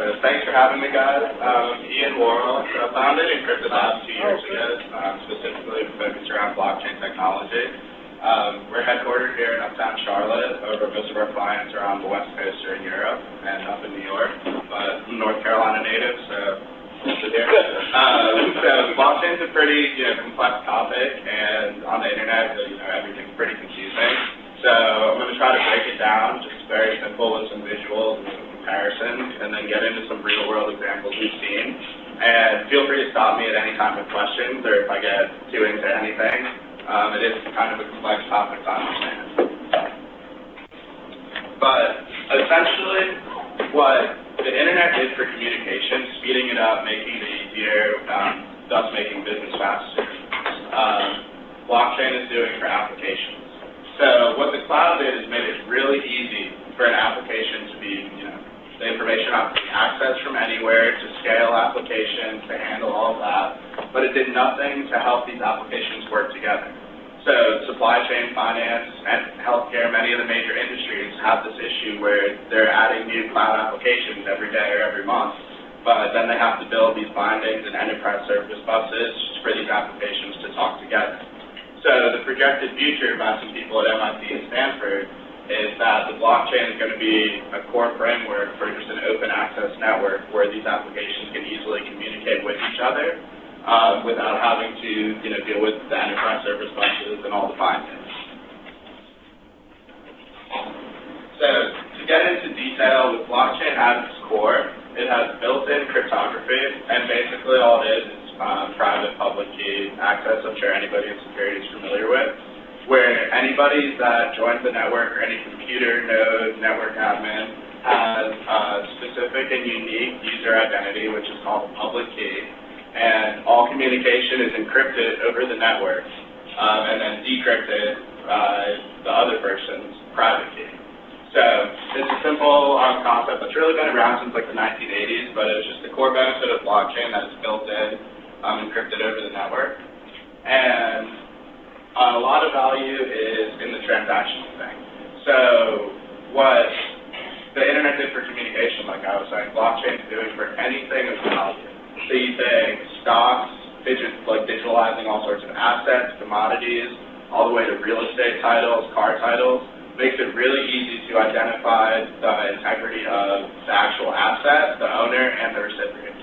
So thanks for having me, guys. Ian Worrall. I founded Encrypted Labs 2 years ago, specifically focused around blockchain technology. We're headquartered here in uptown Charlotte. Most of our clients are on the West Coast or in Europe and up in New York, but I'm North Carolina native, so here. So blockchain's a pretty complex topic, and on the internet, everything's pretty confusing. So I'm going to try to break it down, just very simple with some visuals and some comparisons, and then get into some real-world examples we've seen. And feel free to stop me at any time with questions, or if I get too into anything. It is kind of a complex topic to understand. But essentially, what the internet did for communication, speeding it up, making it easier, thus making business faster, blockchain is doing for applications. So what the cloud did is made it really easy for an application to be, the information not being accessed from anywhere, to scale applications, to handle all of that, but it did nothing to help these applications work together. So supply chain, finance, and healthcare, many of the major industries have this issue where they're adding new cloud applications every day or every month, but then they have to build these bindings and enterprise service buses for these applications to talk together. So the projected future by some people at MIT and Stanford is that the blockchain is going to be a core framework for just an open access network where these applications can easily communicate with each other without having to deal with the enterprise service buses and all the bindings. So to get into detail, with blockchain at its core, it has built-in cryptography, and basically all it is private public key access. I'm sure anybody in security is familiar with, where anybody that joins the network or any computer node network admin has a specific and unique user identity, which is called a public key, and all communication is encrypted over the network and then decrypted by the other person's private key. So it's a simple concept that's really been around since like the 1980s, but it's just the core benefit of blockchain that it's built in, encrypted over the network. And a lot of value is in the transactional thing. So what the internet did for communication, like I was saying, blockchain is doing for anything of value. So you think stocks, like digitalizing all sorts of assets, commodities, all the way to real estate titles, car titles, makes it really easy to identify the integrity of the actual asset, the owner, and the recipient.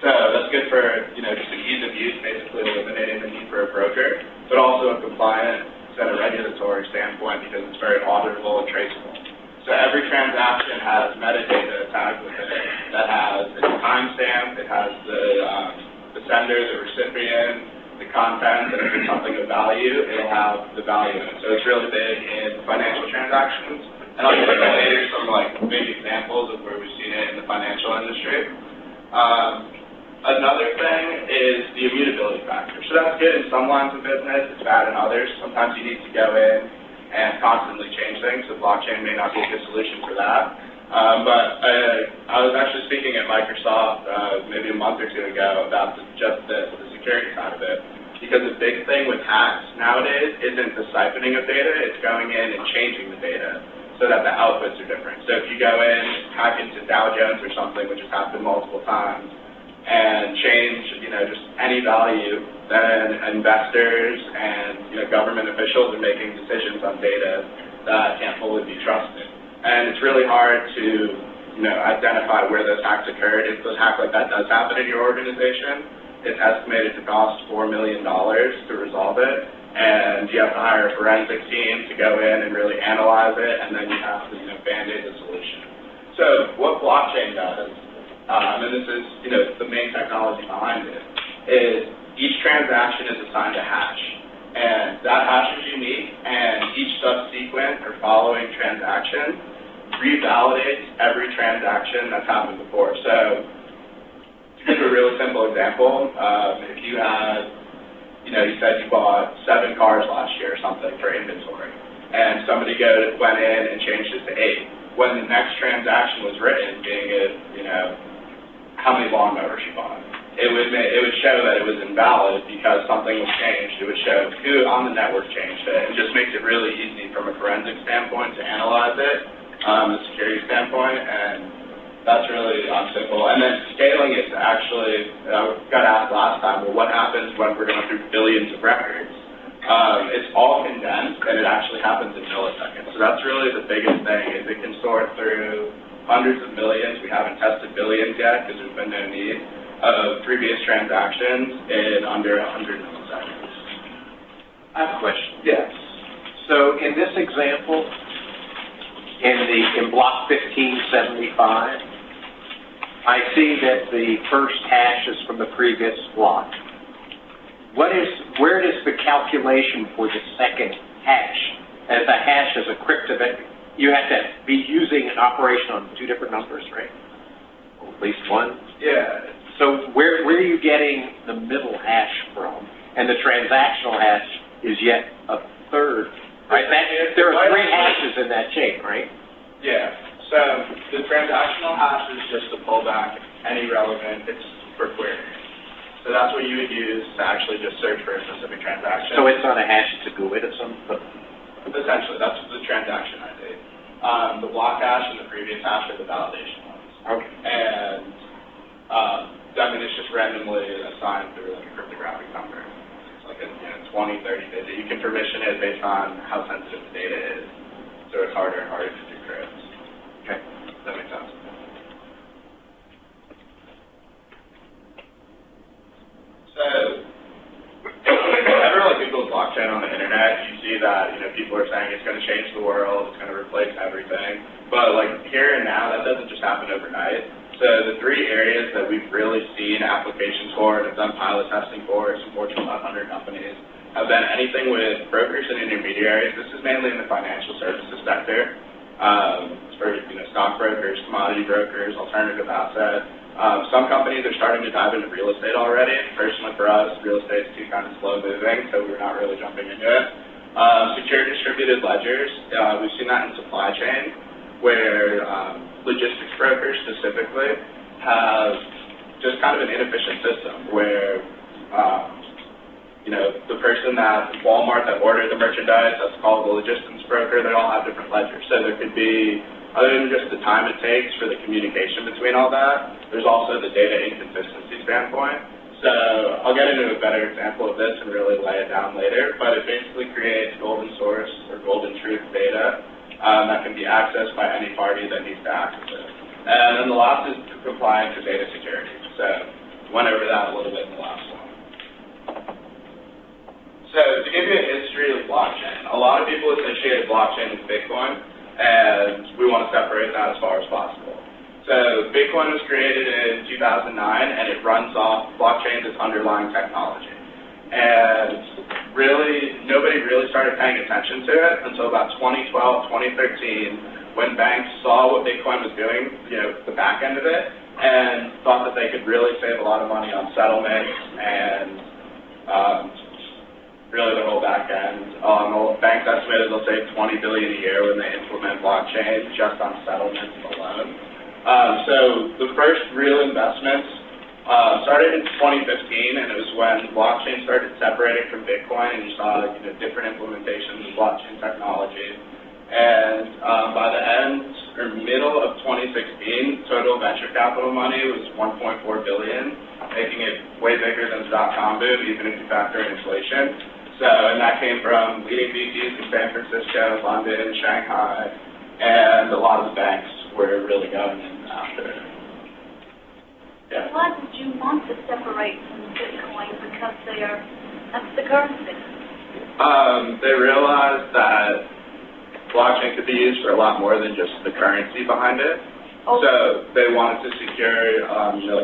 So that's good for, just an ease of use, basically eliminating the need for a broker, but also a compliance and a regulatory standpoint because it's very auditable and traceable. So every transaction has metadata tagged with it that has its timestamp, it has the sender, the recipient, the content, and if it's something of value, it'll have the value in it. So it's really big in financial transactions. And I'll give you later some big examples of where we've seen it in the financial industry. Another thing is the immutability factor. So that's good in some lines of business, it's bad in others. Sometimes you need to go in and constantly change things, so blockchain may not be a good solution for that. But I was actually speaking at Microsoft maybe a month or two ago about the security side of it. Because the big thing with hacks nowadays isn't the siphoning of data, it's going in and changing the data so that the outputs are different. So if you go in, hack into Dow Jones or something, which has happened multiple times, and change, just any value, then investors and, government officials are making decisions on data that can't fully be trusted. And it's really hard to, identify where those hacks occurred. If a hack like that does happen in your organization, it's estimated to cost $4 million to resolve it, and you have to hire a forensic team to go in and really analyze it, and then you have to, band-aid the solution. So what blockchain does, and this is, the main technology behind it, is each transaction is assigned a hash. And that hash is unique, and each subsequent or following transaction revalidates every transaction that's happened before. So, to give a really simple example, if you had, you said you bought 7 cars last year or something for inventory, and somebody went in and changed it to 8. When the next transaction was written, being it, how many lawnmowers you bought. It would show that it was invalid because something was changed. It would show who on the network changed it. It just makes it really easy from a forensic standpoint to analyze it, a security standpoint, and That's really simple. And then scaling it to actually, got asked last time, well, what happens when we're going through billions of records? It's all condensed, and it actually happens in milliseconds. So that's really the biggest thing, is it can sort through hundreds of millions. We haven't tested billions yet because there's been no need of previous transactions in under 100 milliseconds. I have a question. Yes. So in this example, in block 1575, I see that the first hash is from the previous block. Where is the calculation for the second hash? As a hash is a cryptographic, you have to be using an operation on two different numbers, right? Or at least one. Yeah. So where are you getting the middle hash from? And the transactional hash is yet a third, right? There are three hashes in that chain, right? Yeah. So the transactional hash is just to pull back any relevant, it's for query. So that's what you would use to actually just search for a specific transaction. So it's not a hash, it's a GUID of some? Essentially, that's the transaction ID. The block hash and the previous hash are the validation ones. Okay. And it's just randomly assigned through like a cryptographic number. It's like a 20, 30 digit. You can permission it based on how sensitive the data is. So it's harder and harder to decrypt. Okay. Does that make sense? So, whenever people with blockchain on the internet, you see that people are saying it's going to change the world, it's going to replace everything. But here and now, that doesn't just happen overnight. So the three areas that we've really seen applications for and have done pilot testing for some Fortune 500 companies have been anything with brokers and intermediaries. This is mainly in the financial services sector. For stockbrokers, commodity brokers, alternative assets. Some companies are starting to dive into real estate already. Personally, for us, real estate is too kind of slow moving, so we're not really jumping into it. Secure distributed ledgers, we've seen that in supply chain, where logistics brokers specifically have just kind of an inefficient system where the person at Walmart that ordered the merchandise, that's called the logistics broker, they all have different ledgers. So there could be, other than just the time it takes for the communication between all that, there's also the data inconsistency standpoint. So I'll get into a better example of this and really lay it down later, but it basically creates golden source or golden truth data that can be accessed by any party that needs to access it. And then the last is compliance with data security. So went over that a little bit in the last one. So to give you a history of blockchain, a lot of people associate blockchain with Bitcoin, and we want to separate that as far as possible. So Bitcoin was created in 2009, and it runs off blockchain as underlying technology. And really, nobody really started paying attention to it until about 2012, 2013, when banks saw what Bitcoin was doing, the back end of it, and thought that they could really save a lot of money on settlements and really the whole back end. Banks estimated they'll save $20 billion a year when they implement blockchain just on settlements alone. So the first real investments started in 2015, and it was when blockchain started separating from Bitcoin, and you saw different implementations of blockchain technology. And by the end or middle of 2016, total venture capital money was $1.4 billion, making it way bigger than the dot-com boom, even if you factor in inflation. So, and that came from leading VCs in San Francisco, London, Shanghai, and a lot of the banks were really going in after. Yeah. Why did you want to separate from Bitcoin? Because that's the currency. They realized that blockchain could be used for a lot more than just the currency behind it. Oh. So they wanted to secure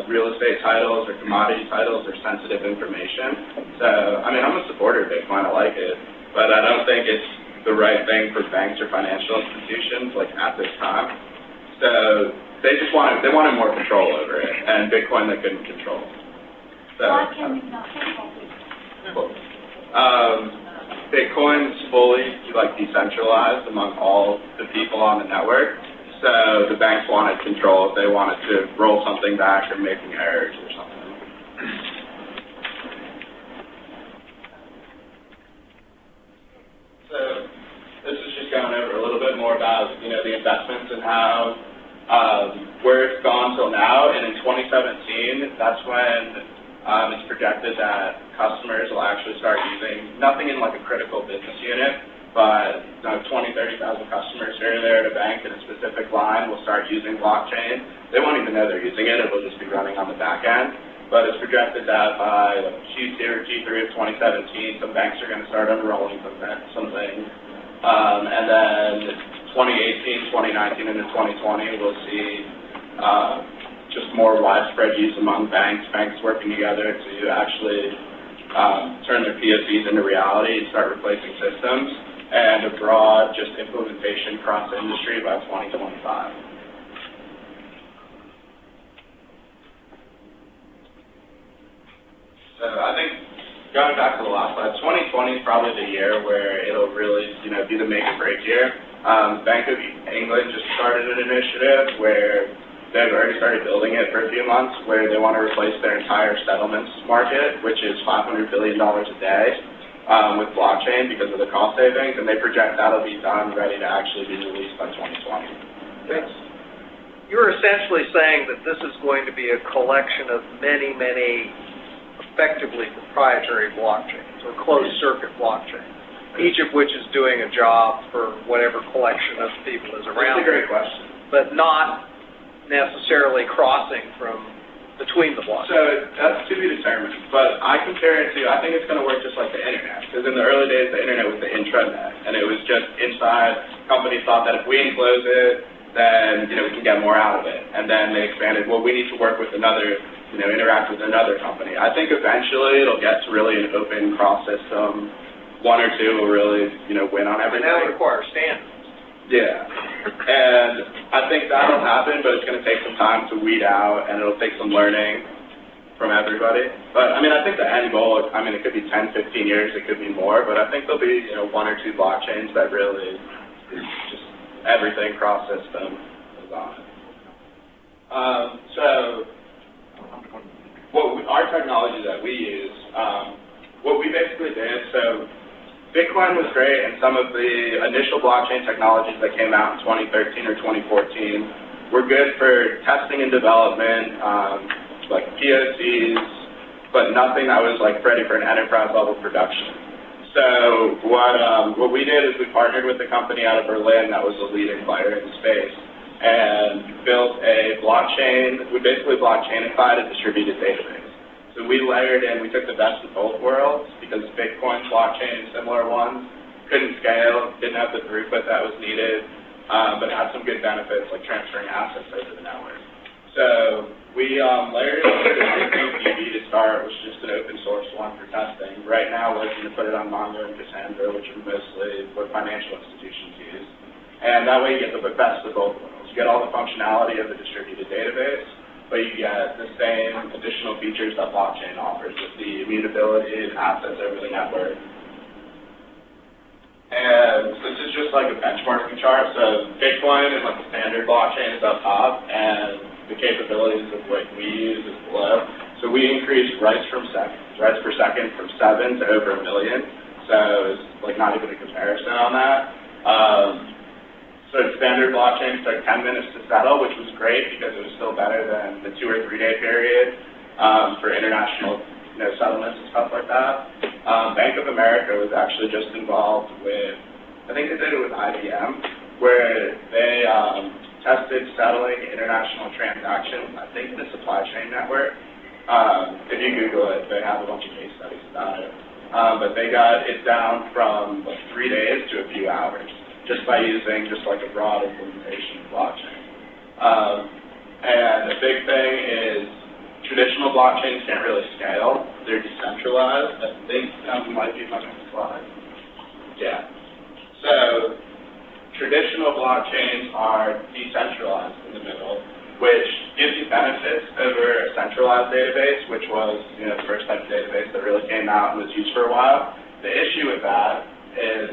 real estate titles or commodity titles or sensitive information. So, I'm a supporter of Bitcoin, I like it, but I don't think it's the right thing for banks or financial institutions at this time. So they wanted more control over it, and Bitcoin they couldn't control. So, why can you not control it? Bitcoin is fully decentralized among all the people on the network. So the banks wanted control if they wanted to roll something back or making errors or something. So this is just going over a little bit more about the investments and how where it's gone till now, and in 2017, that's when it's projected that customers will actually start using, nothing in like a critical business unit, but 20, 30,000 customers here or there at a bank in a specific line will start using blockchain. They won't even know they're using it. It will just be running on the back end. But it's projected that by Q2 or Q3 of 2017, some banks are going to start unrolling something. And then 2018, 2019, and 2020, we'll see just more widespread use among banks working together to actually turn their POCs into reality and start replacing systems, and a broad just implementation across the industry by 2025. So I think, going back to the last slide, 2020 is probably the year where it'll really, be the make or break year. Bank of England just started an initiative where they've already started building it for a few months, where they want to replace their entire settlements market, which is $500 billion a day, with blockchain because of the cost savings, and they project that'll be done, ready to actually be released by 2020. Yes. You're essentially saying that this is going to be a collection of many, many effectively proprietary blockchains or closed-circuit blockchains, each of which is doing a job for whatever collection of people is around. That's a great question. But not necessarily crossing from between the blockchains. So that's to be determined, but I compare it to, I think it's going to work just like the internet, because in the early days the internet was the intranet, and it was just inside. Companies thought that if we enclose it, then we can get more out of it, and then they expanded, well, we need to work with another, interact with another company. I think eventually it'll get to really an open cross system. One or two will really, win on everything. And that would require standards. Yeah, and I think that'll happen, but it's going to take some time to weed out, and it'll take some learning from everybody. But, I think the end goal, it could be 10, 15 years, it could be more, but I think there'll be, one or two blockchains that really is just everything cross-system is on it. So, our technology that we use, what we basically did, so Bitcoin was great, and some of the initial blockchain technologies that came out in 2013 or 2014 were good for testing and development, like POCs, but nothing that was ready for an enterprise level production. So what we did is we partnered with a company out of Berlin that was a leading player in the space, and built a blockchain. We basically blockchainified a distributed database. So we layered in, we took the best of both worlds, because Bitcoin blockchain, similar ones, couldn't scale, didn't have the throughput that was needed, but had some good benefits like transferring assets over the network. So we layered it with DB to start, which is just an open source one for testing. Right now, we're looking to put it on Mongo and Cassandra, which are mostly what financial institutions use. And that way you get the best of both worlds. You get all the functionality of the distributed database, but you get the same additional features that blockchain offers with the immutability and assets over the network. And this is just like a benchmarking chart. So Bitcoin is like the standard blockchain is up top, and the capabilities of what we use is below. So we increased writes per second from 7 to over 1 million. So it's not even a comparison on that. So standard blockchains took 10 minutes to settle, which was great because it was still better than the 2 or 3 day period for international settlements and stuff like that. Bank of America was actually just involved with, I think they did it with IBM, where they tested settling international transactions, I think the supply chain network. If you Google it, they have a bunch of case studies about it. But they got it down from 3 days to a few hours, just by using a broad implementation of blockchain. And the big thing is traditional blockchains can't really scale. They're decentralized. I think that might be my next slide. Yeah. So traditional blockchains are decentralized in the middle, which gives you benefits over a centralized database, which was the first type of database that really came out and was used for a while. The issue with that is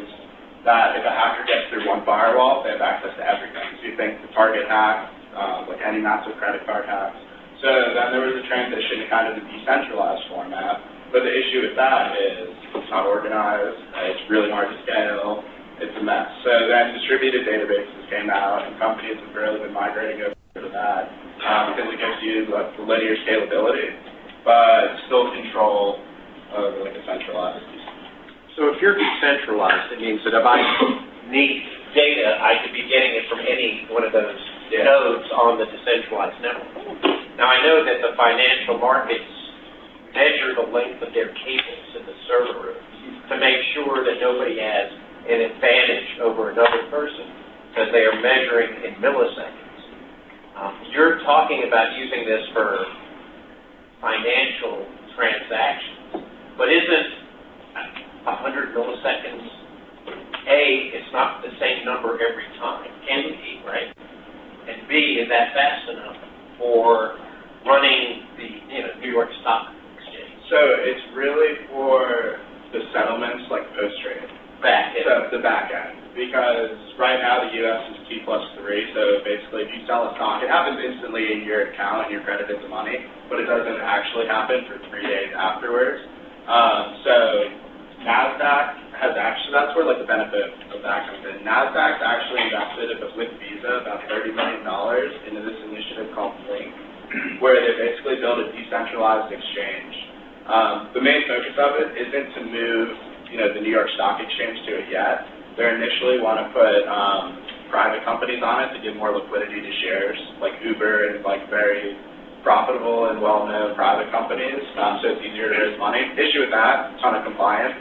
that if a hacker gets through one firewall, they have access to everything. So you think the target hack, like any massive credit card hacks. So then there was a transition to kind of the decentralized format. But the issue with that is it's not organized, it's really hard to scale, it's a mess. So then distributed databases came out, and companies have really been migrating over to that. because it gives you like, the linear scalability, but still control over like a centralized. So if you're decentralized, it means that if I need data, I could be getting it from any one of those nodes on the decentralized network. Now, I know that the financial markets measure the length of their cables in the server room to make sure that nobody has an advantage over another person because they are measuring in milliseconds. You're talking about using this for financial transactions, but isn't 100 milliseconds, it's not the same number every time, can be, right? And B, is that fast enough for running the New York Stock Exchange? So it's really for the settlements like post-trade. Back-end. So the back end. Because right now the U.S. is T+3, so basically if you sell a stock, it happens instantly in your account and you're credited the money, but it doesn't actually happen for 3 days afterwards. So NASDAQ has actually, that's where like the benefit of that comes in. NASDAQ's actually invested with Visa about $30 million into this initiative called Link, where they basically build a decentralized exchange. The main focus of it isn't to move, the New York Stock Exchange to it yet. They initially want to put private companies on it to give more liquidity to shares, like Uber and like very profitable and well-known private companies, so it's easier to raise money. Issue with that, ton of compliance.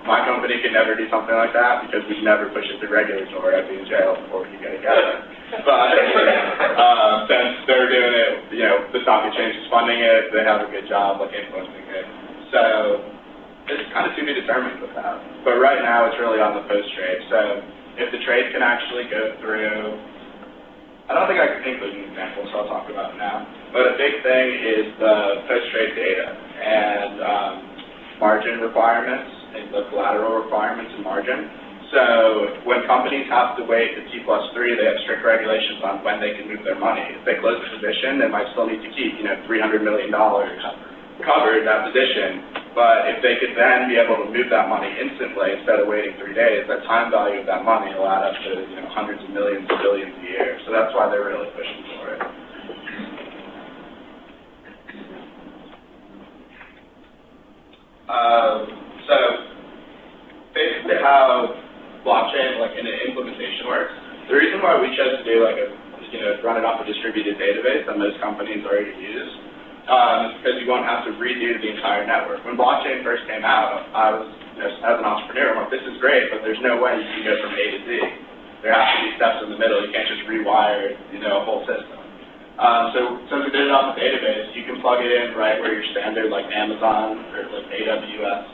My company could never do something like that because we'd never push it through regulatory. I'd be in jail before we could get it together. But since they're doing it, the stock exchange is funding it, they have a good job like influencing it. So it's kind of to be determined with that. But right now it's really on the post-trade. So if the trade can actually go through, I don't think I can include an example, so I'll talk about it now. But a big thing is the post-trade data and margin requirements and the collateral requirements and margin. So when companies have to wait the T+3, they have strict regulations on when they can move their money. If they close the position, they might still need to keep, $300 million covered that position. But if they could then be able to move that money instantly instead of waiting 3 days, that time value of that money will add up to hundreds of millions, billions a year. So that's why they're really pushing for it. So basically how blockchain, like in an implementation works, the reason why we chose to do like run it off a distributed database that most companies already use, is because you won't have to redo the entire network. When blockchain first came out, I was, as an entrepreneur, I'm like, this is great, but there's no way you can go from A to Z. There has to be steps in the middle. You can't just rewire, a whole system. So since we did it off the database, you can plug it in right where your standard, like Amazon or like AWS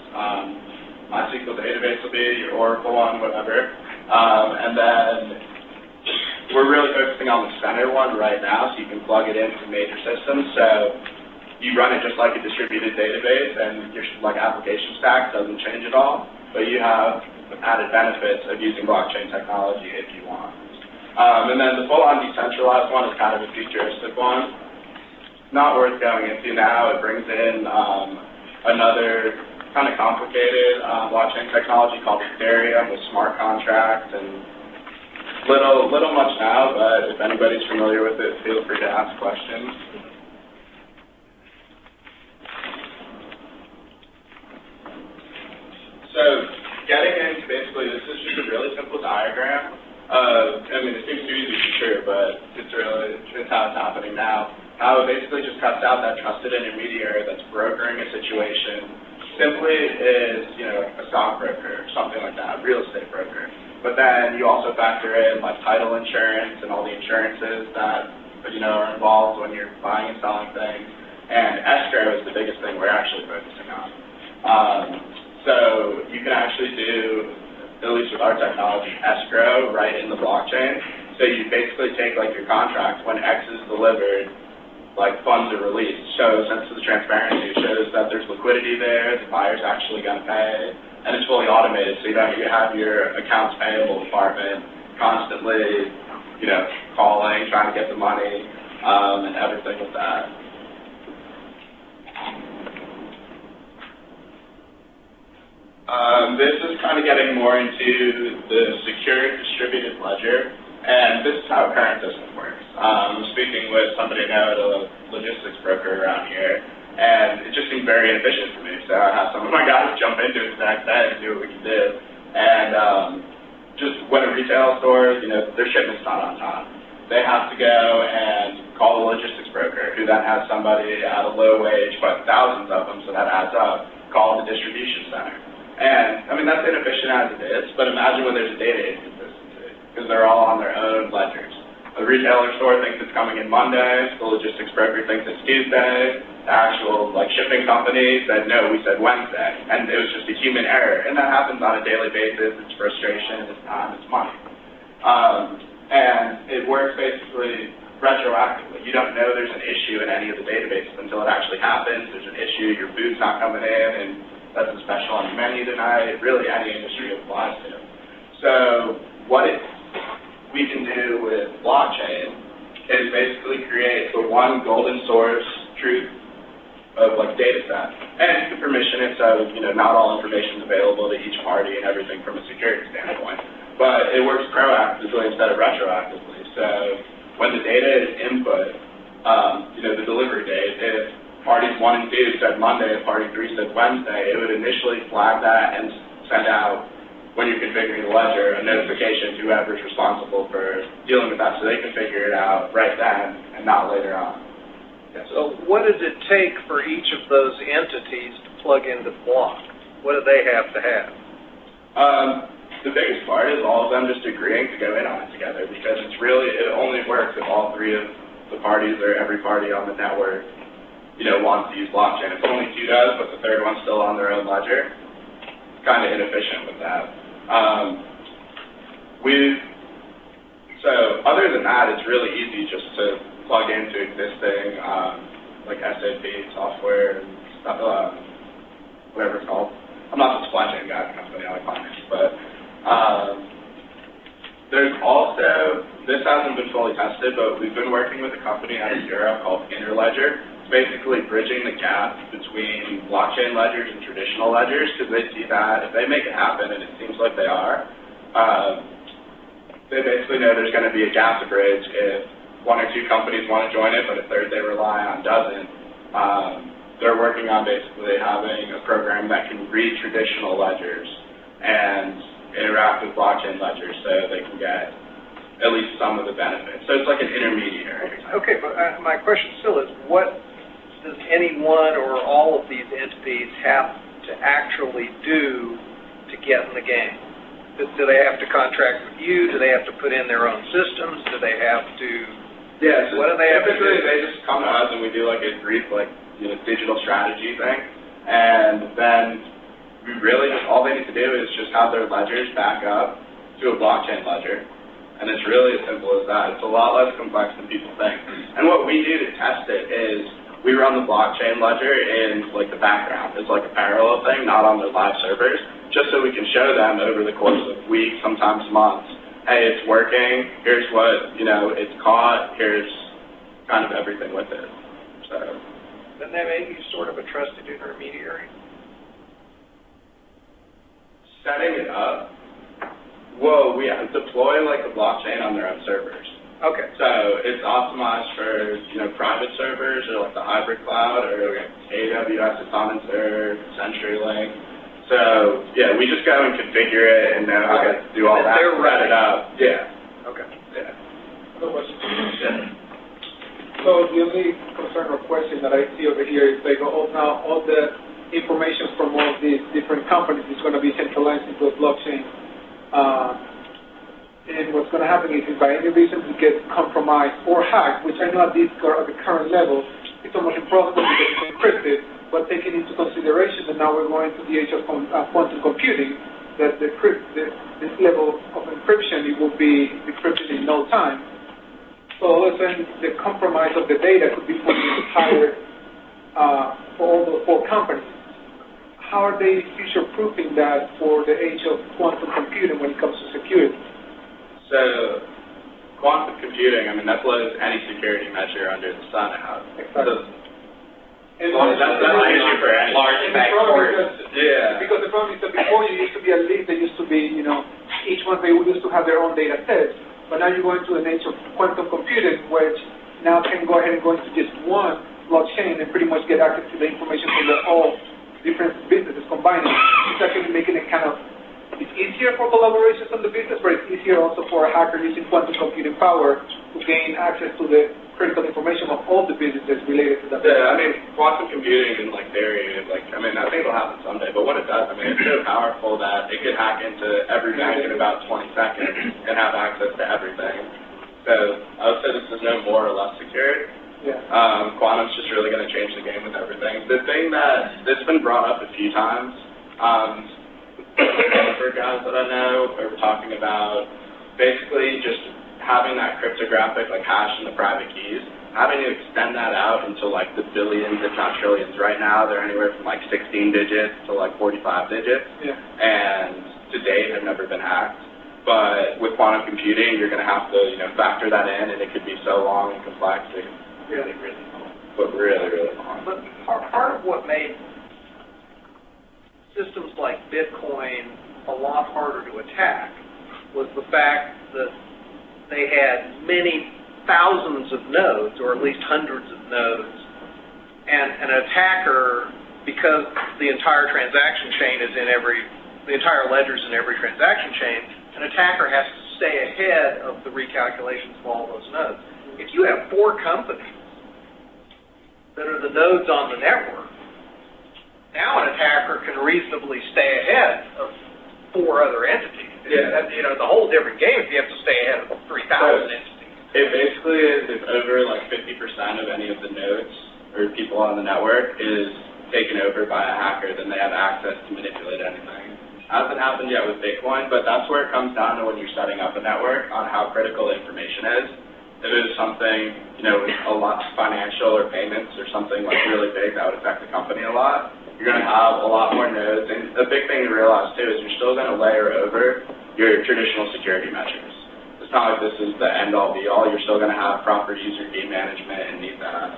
MySQL database will be, your Oracle one, whatever. And then we're really focusing on the center one right now, so you can plug it into major systems. So you run it just like a distributed database, and your application stack doesn't change at all, but you have added benefits of using blockchain technology if you want. And then the full-on decentralized one is kind of a futuristic one. Not worth going into now. It brings in another kind of complicated blockchain technology called Ethereum with smart contracts and little much now, but if anybody's familiar with it, feel free to ask questions. So getting into basically, this is just a really simple diagram. It seems too easy to be true, but it's how it's happening now. How it basically just cuts out that trusted intermediary that's brokering a situation. Simply is, a stockbroker or something like that, real estate broker. But then you also factor in like title insurance and all the insurances that are involved when you're buying and selling things. And escrow is the biggest thing we're actually focusing on. So you can actually do, at least with our technology, escrow right in the blockchain. So you basically take like your contract when X is delivered, like funds are released. Shows sense of the transparency, shows that there's liquidity there, the buyer's actually going to pay, and it's fully automated. So you don't have your accounts payable department constantly, calling, trying to get the money, and everything with that. This is kind of getting more into the secure distributed ledger, and this is how a current system works. I'm speaking with somebody now at a logistics broker around here, and it just seemed very inefficient for me. So I had some of my guys jump into it the next day and see what we could do. And just when a retail store, their shipment's not on time, they have to go and call the logistics broker, who then has somebody at a low wage, but thousands of them, so that adds up, call the distribution center. And, that's inefficient as it is, but imagine when there's a data inconsistency, because they're all on their own ledgers. The retailer store thinks it's coming in Monday, the logistics broker thinks it's Tuesday, the actual, shipping company said, no, we said Wednesday, and it was just a human error. And that happens on a daily basis. It's frustration, it's time, it's money. And it works basically retroactively. You don't know there's an issue in any of the databases until it actually happens. There's an issue, your food's not coming in, and that's a special on your menu tonight. Really, any industry it applies to. So what we can do with blockchain is basically create the one golden source truth of data set. And you can permission it so, not all information is available to each party and everything from a security standpoint. But it works proactively instead of retroactively. So when the data is input, the delivery date, if parties 1 and 2 said Monday and party 3 said Wednesday, it would initially flag that and send out, when you're configuring the ledger, a notification to whoever's responsible for dealing with that so they can figure it out right then and not later on. Yeah. So what does it take for each of those entities to plug into the block? What do they have to have? The biggest part is all of them just agreeing to go in on it together, because it only works if all 3 of the parties or every party on the network, wants to use blockchain. If only 2 does, but the 3rd one's still on their own ledger, it's kind of inefficient with that. So other than that, it's really easy just to plug into existing, SAP software and stuff, whatever it's called. I'm not the supply chain guy at the company, I like finance, but there's also, this hasn't been fully tested, but we've been working with a company out of Europe called Interledger. It's basically bridging the gap between blockchain ledgers and traditional ledgers, because they see that if they make it happen, and it seems like they are, they basically know there's going to be a gap to bridge if 1 or 2 companies want to join it, but a 3rd they rely on doesn't. They're working on basically having a program that can read traditional ledgers and interact with blockchain ledgers so they can get at least some of the benefits. So it's like an intermediary. Okay, but my question still is, what does any one or all of these entities have to actually do to get in the game? Do they have to contract with you? Do they have to put in their own systems? Do they have to... Yeah, so what do they have to do? They just come to us and we do a brief digital strategy thing, and then we really just, all they need to do is just have their ledgers back up to a blockchain ledger, and it's really as simple as that. It's a lot less complex than people think. And what we do to test it is we run the blockchain ledger in the background. It's like a parallel thing, not on their live servers, just so we can show them over the course of weeks, sometimes months, hey, it's working, here's what, it's caught, here's kind of everything with it. So. Doesn't that make you sort of a trusted intermediary? Setting it up, we deploy the blockchain on their own servers. Okay. So it's optimized for, private servers or the hybrid cloud, or AWS Autonomous Server, CenturyLink. So, yeah, we just go and configure it and know how to do all that, set it up. Yeah. Okay. Yeah. Other question. So the only concern or question that I see over here is now all the information from all these different companies is going to be centralized into a blockchain. And what's going to happen is if by any reason it gets compromised or hacked, which I know at the current level, it's almost impossible because it's encrypted, but taking into consideration that now we're going to the age of quantum computing, that this level of encryption, it will be decrypted in no time. So all of a sudden, the compromise of the data could be fully entire for all the 4 companies. How are they future-proofing that for the age of quantum computing when it comes to security? So, quantum computing, that blows any security measure under the sun out. Exactly. That's an issue for any large impact. Yeah. Because the problem is that before you used to be a list, there used to be, each one they used to have their own data sets. But now you're going to an age of quantum computing, which now can go ahead and go into just one blockchain and pretty much get access to the information from all different businesses combining. It's actually making it kind of, it's easier for collaborations on the business, but it's easier also for a hacker using quantum computing power to gain access to the critical information of all the businesses related to that. Yeah, I mean, quantum computing in like theory, like, I mean, I think it'll happen someday, but what it does, I mean, it's so powerful that it could hack into every bank in about 20 seconds and have access to everything. So I would say this is no more or less secure. Yeah. Quantum's just really going to change the game with everything. The thing that's been brought up a few times, developer guys that I know are talking about basically just having that cryptographic like hash and the private keys, having to extend that out into like the billions, if not trillions. Right now, they're anywhere from like 16 digits to like 45 digits, and to date have never been hacked. But with quantum computing, you're going to have to, factor that in, and it could be so long and complex, it really, really long, but really, really long. But part of what made systems like Bitcoin a lot harder to attack was the fact that they had many thousands of nodes, or at least hundreds of nodes, and an attacker, because the entire transaction chain is in the entire ledger's in every transaction chain, an attacker has to stay ahead of the recalculations of all those nodes. If you have 4 companies that are the nodes on the network, now an attacker can reasonably stay ahead of 4 other entities. Yeah. It's a whole different game if you have to stay ahead of 3,000 entities. It basically is if over like 50% of any of the nodes or people on the network is taken over by a hacker, then they have access to manipulate anything. Hasn't happened yet with Bitcoin, but that's where it comes down to when you're setting up a network on how critical information is. If it was something, a lot financial or payments or something like really big that would affect the company a lot, you're going to have a lot more nodes. And a big thing to realize, too, is you're still going to layer over your traditional security measures. It's not like this is the end-all, be-all. You're still going to have proper user key management and need that.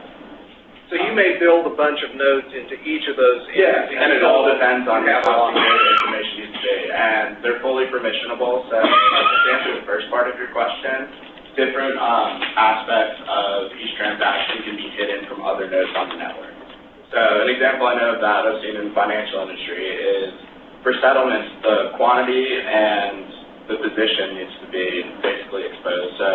So you may build a bunch of nodes into each of those entities. Yeah, and it all depends on how secure the information needs to be. And they're fully permissionable, so to answer the first part of your question, different aspects of each transaction can be hidden from other nodes on the network. So an example I know of that I've seen in the financial industry is for settlements, the quantity and the position needs to be basically exposed. So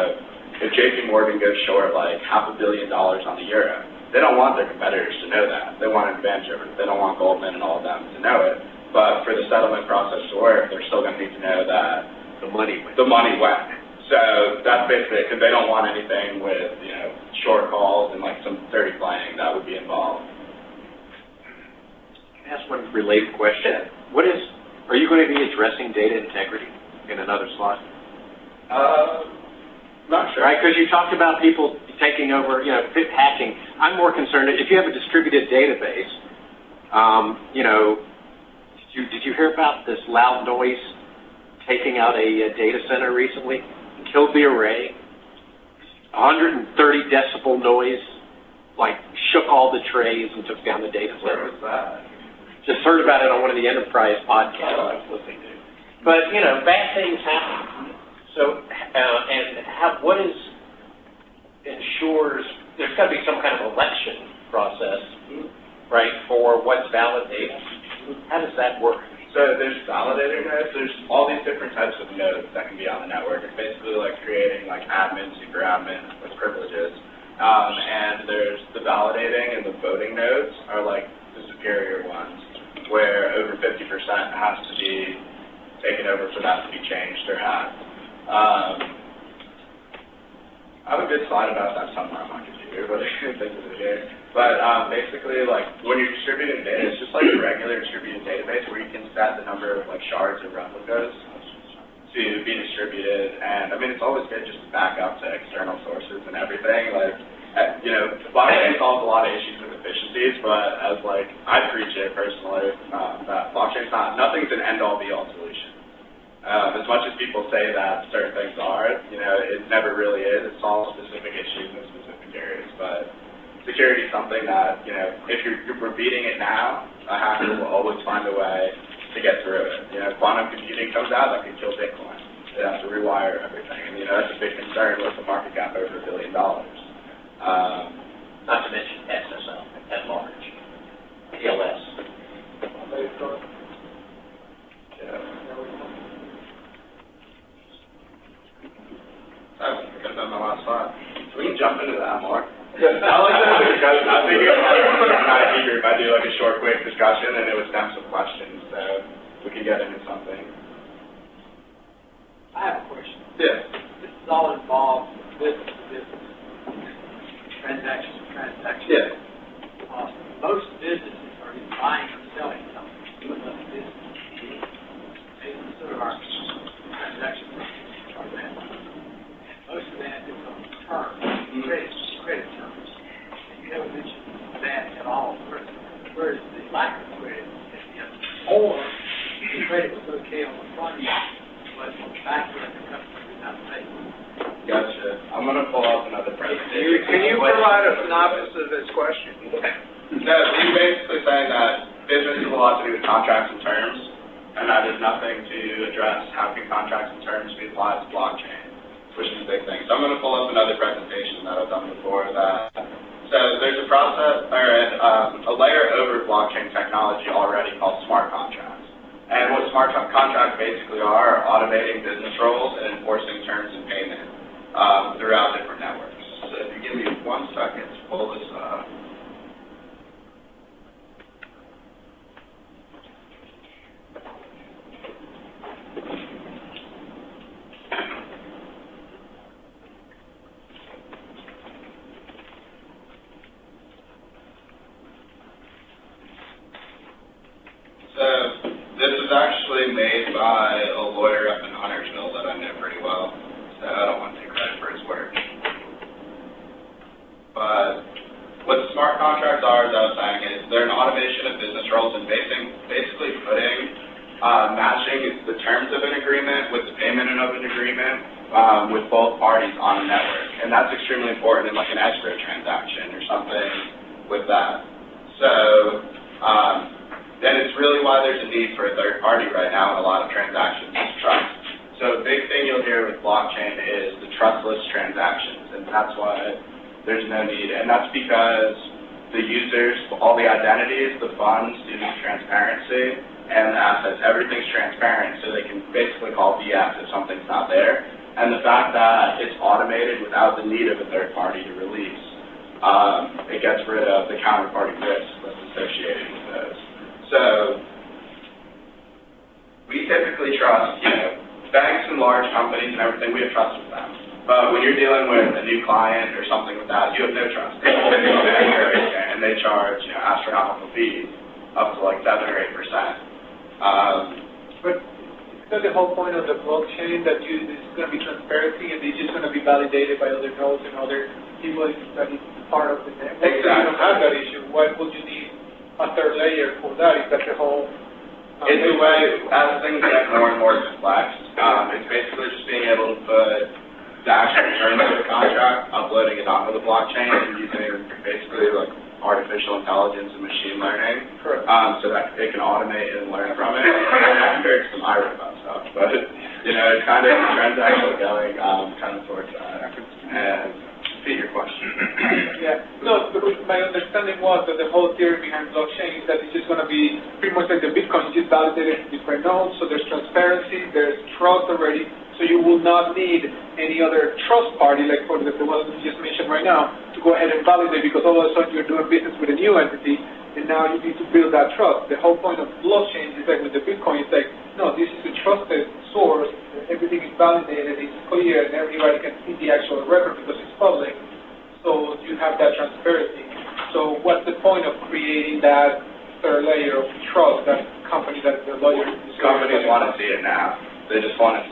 if JP Morgan goes short like $500 million on the euro, they don't want their competitors to know that. They want an advantage over it. They don't want Goldman and all of them to know it. But for the settlement process to work, they're still going to need to know that the money went. So that's basically it, because they don't want anything with, short calls and like some dirty playing that would be involved. Can I ask one related question? Are you going to be addressing data integrity in another slide? Not sure. Right, because you talked about people taking over, hacking. I'm more concerned if you have a distributed database. Did you hear about this loud noise taking out a data center recently? Killed the array. 130 decibel noise, like shook all the trays and took down the data center. Where was that? Just heard about it on one of the enterprise podcasts I was listening to. But bad things happen. So, what ensures there's got to be some kind of election process, right, for what's valid data? How does that work? So there's validator nodes. There's all these different types of nodes that can be on the network. It's basically like creating like admin, super admin with privileges. And there's the validating and the voting nodes are like the superior ones, where over 50% has to be taken over for that to be changed or hacked. I have a good slide about that somewhere on my computer, but I can't think of it here. But basically, like, when you're distributing data, it's just like a regular distributed database where you can set the number of, like, shards or replicas to be distributed. And, I mean, it's always good just to back up to external sources and everything. Like, blockchain solves a lot of issues with efficiencies, but as, like, I preach it personally, that blockchain's nothing's an end-all, be-all solution. As much as people say that certain things are, it never really is. It solves specific issues in specific areas. But security is something that, if you're beating it now, a hacker will always find a way to get through it. Quantum computing comes out, that could kill Bitcoin. They have to rewire everything. And, that's a big concern with the market cap over $1 billion. Not to mention SSL at large, TLS. That's my last slide. So we can jump into that more. Yes. I like that discussion. I think I do like a short, quick discussion, and it would stem some questions, so we could get into something. I have a question. Yes. This is all involved business to business, transaction to transaction. Yes. Most businesses are either buying or selling something to another business. Sort of our transaction are that. And most of that is on terms, credit terms. And you haven't mentioned that at all. Whereas the lack of credit is the other. Or the credit was okay on the front end, but on the back end, the customer did not pay. Gotcha. I'm going to pull up another presentation. Can you provide a synopsis of this question? No, he's basically saying that business has a lot to do with contracts and terms, and that is nothing to address how can contracts and terms be applied to blockchain, which is a big thing. So I'm going to pull up another presentation that I've done before. So there's a process, or a layer over blockchain technology already called smart contracts. And what smart contracts basically are automating business roles and enforcing terms and payment throughout different networks. So if you give me 1 second to pull this up. So this is actually made by a lawyer up in Huntersville that I know pretty well. So I don't want to take credit for his work. But what the smart contracts are, as I was saying, is they're an automation of business roles and basically matching the terms of an agreement with the payment of an agreement with both parties on a network. And that's extremely important in like an escrow transaction or something with that. So then it's really why there's a need for a third party right now in a lot of transactions is trust. So a big thing you'll hear with blockchain is the trustless transactions, and that's why there's no need. And that's because the users, all the identities, the funds, due to transparency, and the assets, everything's transparent, so they can basically call BS if something's not there. And the fact that it's automated without the need of a third party to release, it gets rid of the counterparty risk that's associated with those. So we typically trust, banks and large companies and everything, we have trust with them. But when you're dealing with a new client or something with that, you have no trust. And they charge, astronomical fees, up to like 7 or 8%. But is that the whole point of the blockchain, that it's going to be transparency and it's just going to be validated by other nodes and other people that is part of the network? Exactly. If you don't have that issue, why would you need a third layer for that? Is that the whole... It's a way, as things get more and more complex, it's basically just being able to put the actual terms of the contract, uploading it onto the blockchain, and using basically like artificial intelligence and machine learning, so that it can automate and learn from it. I heard some IRA about stuff, but it's kind of the trend's actually going kind of towards that. And repeat your question. Yeah. No, my understanding was that the whole theory behind blockchain is that it's just going to be pretty much like the Bitcoin, you just validate it in different nodes, so there's transparency, there's trust already, so you will not need any other trust party, like for the one you just mentioned right now, to go ahead and validate, because all of a sudden you're doing business with a new entity, and now you need to build that trust. The whole point of blockchain is like with the Bitcoin, it's like, no, this is a trusted source, everything is validated, it's clear, and everybody can see the actual record because it's public, so you have that transparency. So what's the point of creating that third layer of trust, that company that the lawyer... Companies want to see it now. They just want to,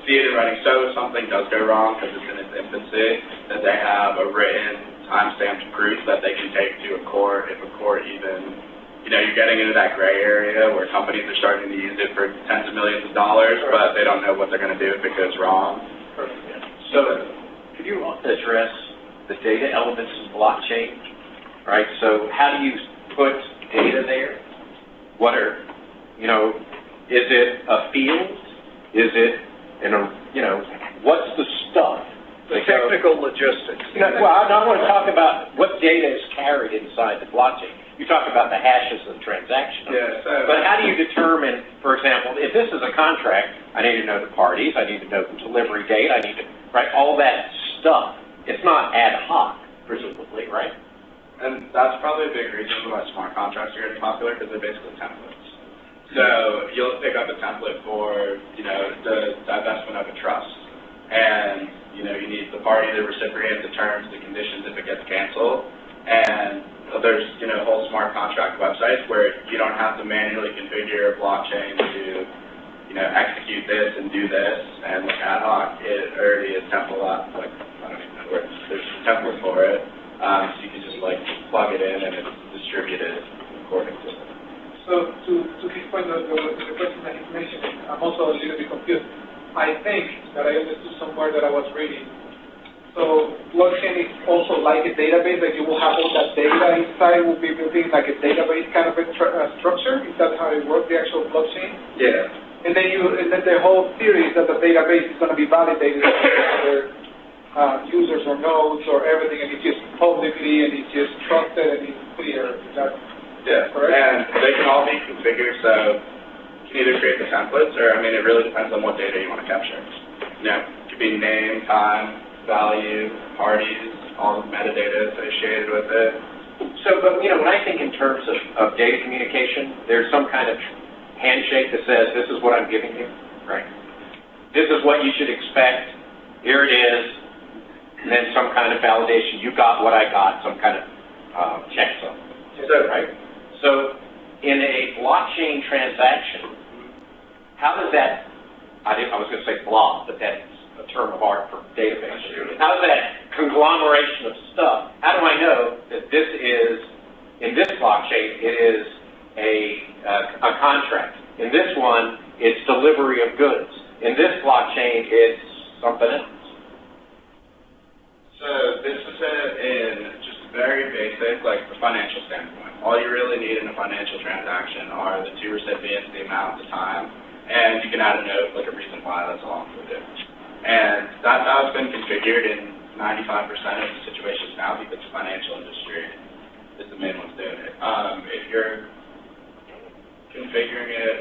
see it in writing. So if something does go wrong because it's in its infancy, that they have a written, time-stamped proof that they can take to a court, if a court even, you're getting into that gray area where companies are starting to use it for tens of millions of dollars, but they don't know what they're going to do if it goes wrong. So could you address the data elements in blockchain, right? So how do you put data there? What are, is it a field? Is it And, what's the stuff? The technical logistics. Well, I want to talk about what data is carried inside the blockchain. You talk about the hashes of the transaction. Yeah, But how do you determine, for example, if this is a contract, I need to know the parties, I need to know the delivery date, I need to, right, all that stuff. It's not ad hoc, presumably, right? And that's probably a big reason why smart contracts are getting popular, because they're basically templates. So you'll pick up a template for, the divestment of a trust. And, you need the party, the recipient, the terms, the conditions if it gets canceled. And there's, whole smart contract websites where you don't have to manually configure a blockchain to, execute this and do this. And like ad hoc, it already is template, I don't even know where, there's a template for it. So you can just plug it in and it's distributed according to it. So to his point, the question that he mentioned, I'm also a little bit confused. I think that I understood somewhere that I was reading. So blockchain is also like a database, that you will have all that data inside, will be built in like a database kind of a structure. Is that how it works, the actual blockchain? Yeah. And then the whole theory is that the database is going to be validated by other users or nodes or everything, and it's just publicly and it's just trusted and it's clear. Is that correct? And they can all be configured, so you can either create the templates or, it really depends on what data you want to capture. It could be name, time, value, parties, all the metadata associated with it. So, but, when I think in terms of data communication, there's some kind of handshake that says, this is what I'm giving you, right? This is what you should expect. Here it is. And then some kind of validation. You got what I got, some kind of checksum. Right? So, in a blockchain transaction, how does that, I was going to say blob, but that's a term of art for database. How does that conglomeration of stuff, how do I know that this is, in this blockchain, it is a contract. In this one, it's delivery of goods. In this blockchain, it's something else. So this is it in just very basic, the financial standpoint. All you really need in a financial transaction are the two recipients, the amount, the time, and you can add a note, a reason why, that's all included. And that's how it's been configured in 95% of the situations now, because the financial industry is the main one doing it. If you're configuring it,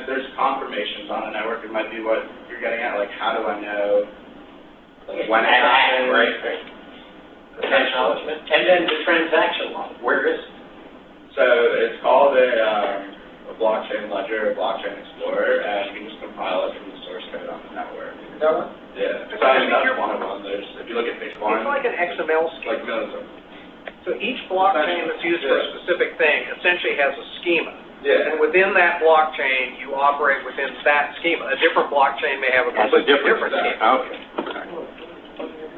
there's confirmations on a network, it might be what you're getting at, how do I know when it happened, right? Acknowledgement. And then the transaction log, where is it? So it's called a blockchain ledger, a blockchain explorer, and you can just compile it from the source code on the network. That one? Yeah, because that's one of them. If you look at Bitcoin, It's like an XML schema. millions of them. So each blockchain that's used for a specific thing essentially has a schema. Yeah. And within that blockchain, you operate within that schema. A different blockchain may have a completely different schema. Okay.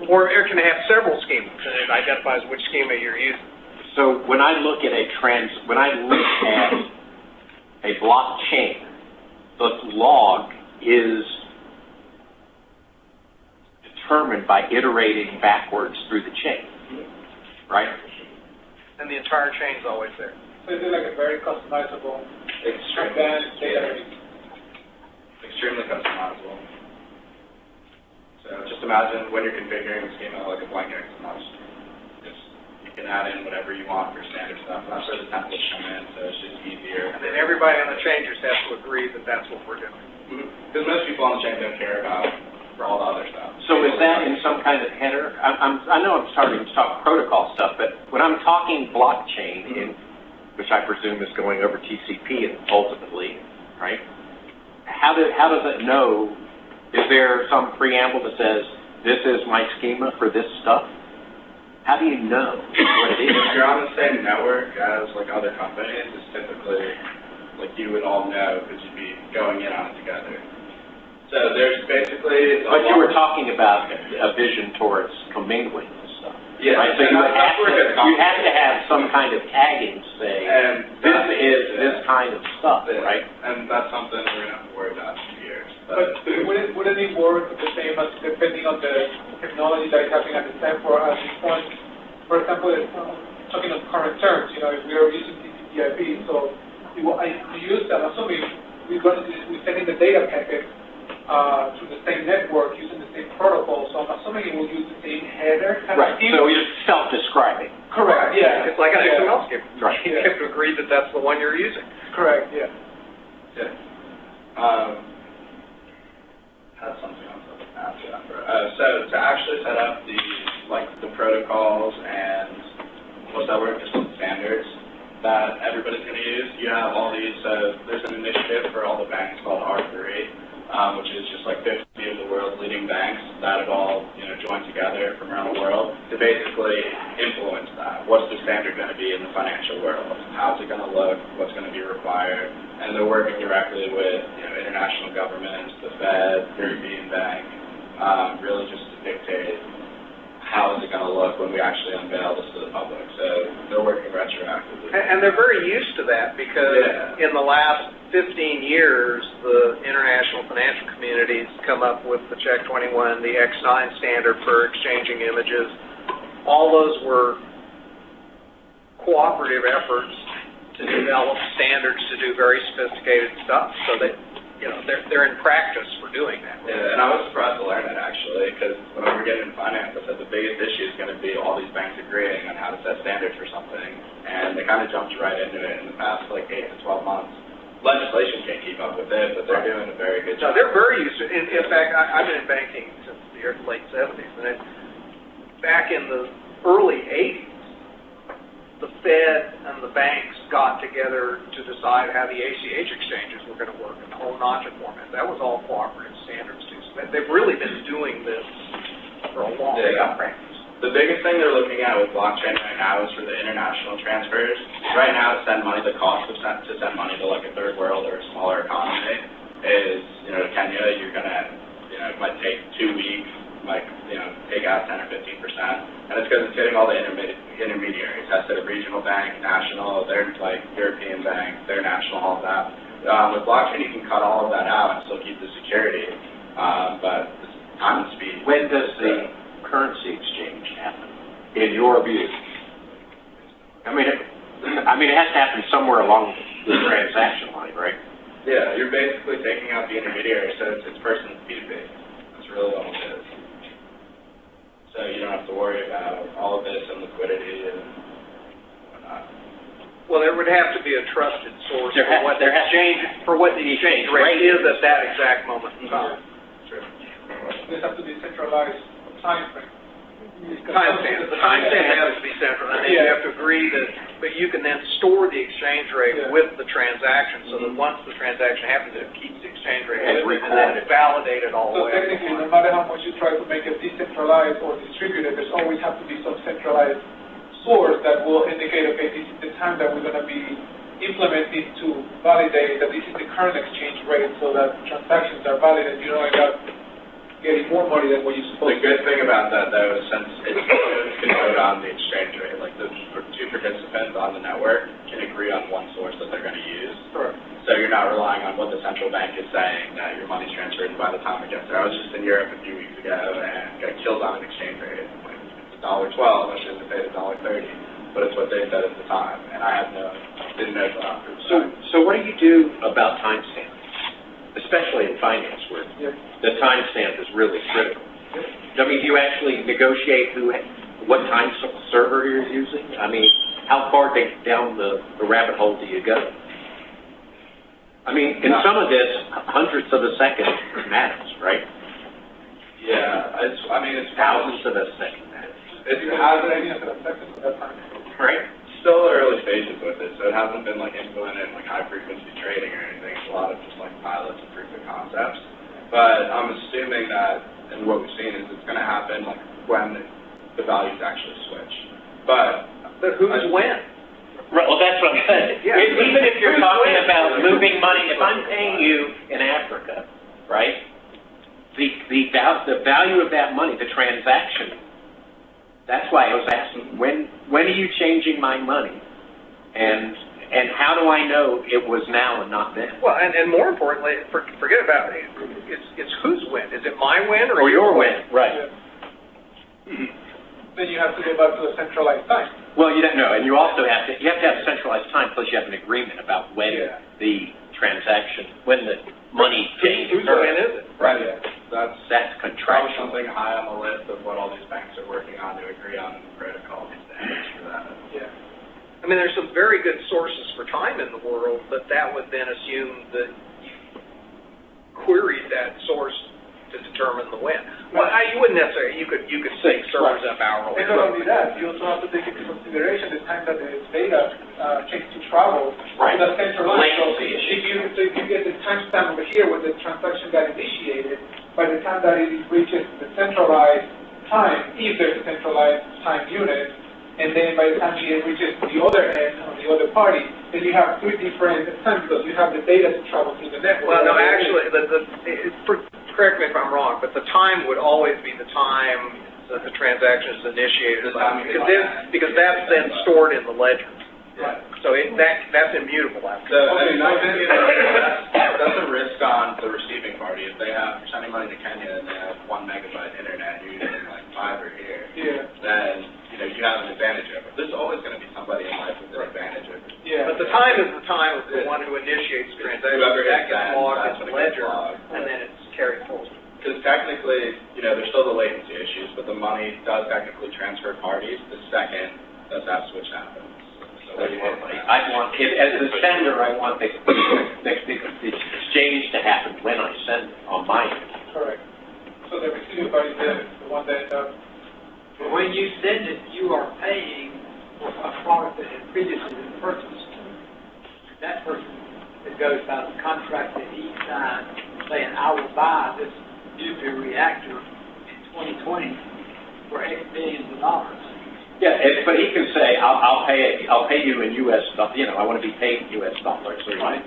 Or it can have several schemas, and it identifies which schema you're using. So when I look at a blockchain, the log is determined by iterating backwards through the chain, right? And the entire chain's always there. So is it like a very customizable, advanced database? Extremely customizable. So just imagine when you're configuring a schema like a blanket XML. You can add in whatever you want for standard stuff. That's where the templates come in, so it's just easier. And then everybody on the chain just has to agree that that's what we're doing. Because most people on the chain don't care about for all the other stuff. So is that in some kind of header? I know I'm starting to talk protocol stuff, but when I'm talking blockchain, which I presume is going over TCP ultimately, right? How does it know? Is there some preamble that says, this is my schema for this stuff? How do you know what it is? If you're on the same network as other companies, it's typically you would all know because you'd be going in on it together. So there's basically... But you were talking about a vision towards commingling and stuff. Yeah, right? So you have to have some kind of tagging to say, this is this kind of stuff, right? And that's something we're going to have to worry about in years. But wouldn't it work the same as depending on the technology that is happening at the time for at this point? For example, talking of current terms, if we are using TCP/IP, so to use that, assuming we're sending the data packet, through the same network using the same protocol. So I'm assuming it will use the same header kind of scheme. So it's self-describing. Correct, yeah. It's like an XML schema. Right. You have to agree that that's the one you're using. Correct, yeah. Yeah. Had something else I was going to ask you after. So to actually set up the protocols and what's that word, just the standards that everybody's going to use, you have all these, there's an initiative for all the banks called R3, which is just like 50 of the world's leading banks that have all, joined together from around the world to basically influence that. What's the standard going to be in the financial world? How's it going to look? What's going to be required? And they're working directly with, international governments, the Fed, European Bank, really just to dictate how is it going to look when we actually unveil this to the public. So they're working retroactively. And they're very used to that because in the last 15 years, the international financial communities come up with the Check 21, the X9 standard for exchanging images. All those were cooperative efforts to develop standards to do very sophisticated stuff. So that, they're in practice for doing that. Yeah, and I was surprised to learn that actually, because when we were getting into finance, I said the biggest issue is going to be all these banks agreeing on how to set standards for something, and they kind of jumped right into it in the past 8 to 12 months. Legislation can't keep up with it, but they're doing a very good job. No, they're very used to it. In fact, I've been in banking since the late 70s, and back in the early 80s, the Fed and the banks got together to decide how the ACH exchanges were going to work in the whole NACHA format. That was all cooperative standards too. So they've really been doing this for a long time. The biggest thing they're looking at with blockchain right now is for the international transfers. Right now, to send money, the cost to send money to like a third world or a smaller economy is, to Kenya, you're going to, it might take 2 weeks, take out 10 or 15%. And it's because it's hitting all the intermediaries. That's at a regional bank, national, they're like European bank, they're national, all of that. With blockchain, you can cut all of that out and still keep the security, but the time and speed. When does the currency exchange happen, in your view? I mean, it has to happen somewhere along the transaction line, right? Yeah, you're basically taking out the intermediary, so it's person P2P. That's really all it is. So you don't have to worry about all of this and liquidity and whatnot. Well, there would have to be a trusted source for what the exchange rate Right. is at that exact moment in time. True. There has to be centralized time frame. Timestamp. The timestamp has to be central, and then you have to agree but you can then store the exchange rate with the transaction, so that once the transaction happens, it keeps the exchange rate and then validate it all the So way. technically, no matter how much you try to make it decentralized or distributed, there's always have to be some centralized source that will indicate, okay, this is the time that we're going to be implementing to validate that this is the current exchange rate, so that transactions are valid and you don't end up getting more money than what you're supposed to. The good thing about that, though, is since it's can vote on the exchange rate, like the two participants on the network can agree on one source that they're going to use. Correct. So you're not relying on what the central bank is saying that your money's transferred, and by the time it gets there. I was just in Europe a few weeks ago and got killed on an exchange rate. Like, it's $1.12, I should have paid $1.30, but it's what they said at the time, and I didn't know till after. So what do you do about timestamps, especially in finance, where the timestamp is really critical? I mean, do you actually negotiate what time server you're using? I mean, how far down the rabbit hole do you go? I mean, in some of this, hundredths of a second matters, right? Yeah, it's Thousands of a second matters. It's Right? still early stages with it, so it hasn't been implemented in high frequency trading or anything. It's a lot of just pilots and proof of concepts. But I'm assuming that, and what we've seen is it's going to happen when the values actually switch. But who's when? Right, well, that's what I'm saying. Yeah. Even if you're talking about moving money, if I'm paying you in Africa, right, the value of that money, the transaction, that's why I was asking, when are you changing my money? And how do I know it was now and not then? Well, and more importantly, forget about it. It's whose win? Is it my win or your win? Right. Mm-hmm. Then you have to go back to the centralized time. Well, you don't know, and you also have to have centralized time, plus you have an agreement about when the transaction, when the money change whose occurs. win is it? Right. sources for time in the world, but that would then assume that you queried that source to determine the when. Well, you wouldn't necessarily. You could sync servers up hourly. And not only that, you also have to take into consideration the time that the data takes to travel Right. to the central line. Latency issue. If you get the timestamp over here when the transaction got initiated, by the time that it reaches the centralized time, if there's a centralized time unit, and then by the time it reaches the other end on the other party, then you have three different times because you have the data to travel through the network. Well, no, actually, correct me if I'm wrong, but the time would always be the time that the transaction is initiated, because that's then stored in the ledger. Yeah. So that's immutable after. So, I mean, that's a risk on the receiving party. If they have, you're sending money to Kenya and they have 1 megabyte internet, you're using like fiber here, then, you have an advantage over it. There's always going to be somebody in life with an advantage over it. Yeah. But the time is the time of the one who initiates the transaction. Whoever That gets gets that, logged that's into the when it gets ledger, logged. and then it's carried forward. Because technically, there's still the latency issues, but the money does technically transfer parties the second that switch happens. So As the sender, I want the exchange to happen when I send it on my end. Correct. So the receiving party is the one that But when you send it, you are paying for a product that had previously been purchased. That person that goes by the contract that he signed, saying, I will buy this nuclear reactor in 2020 for X billions of dollars. Yeah, but he can say, I'll pay you in U.S. dollars. I want to be paid in U.S. dollars. So Yeah,